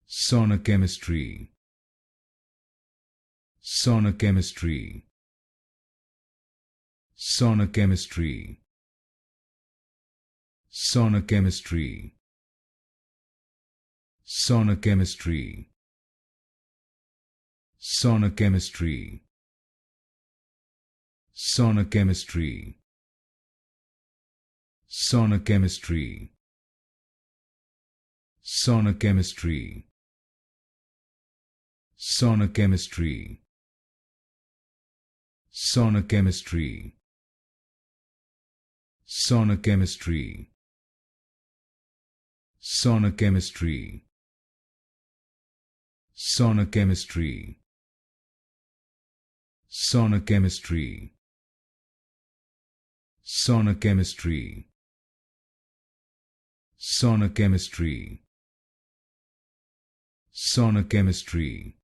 Sonochemistry. Sonochemistry. Sonochemistry. Sonochemistry. Sonochemistry. Sonochemistry. Sonochemistry. Sonochemistry. Sonochemistry. Sonochemistry. Sonochemistry. Sonochemistry. Sonochemistry. Sonochemistry. Sonochemistry. Sonochemistry. Sonochemistry. Sonochemistry.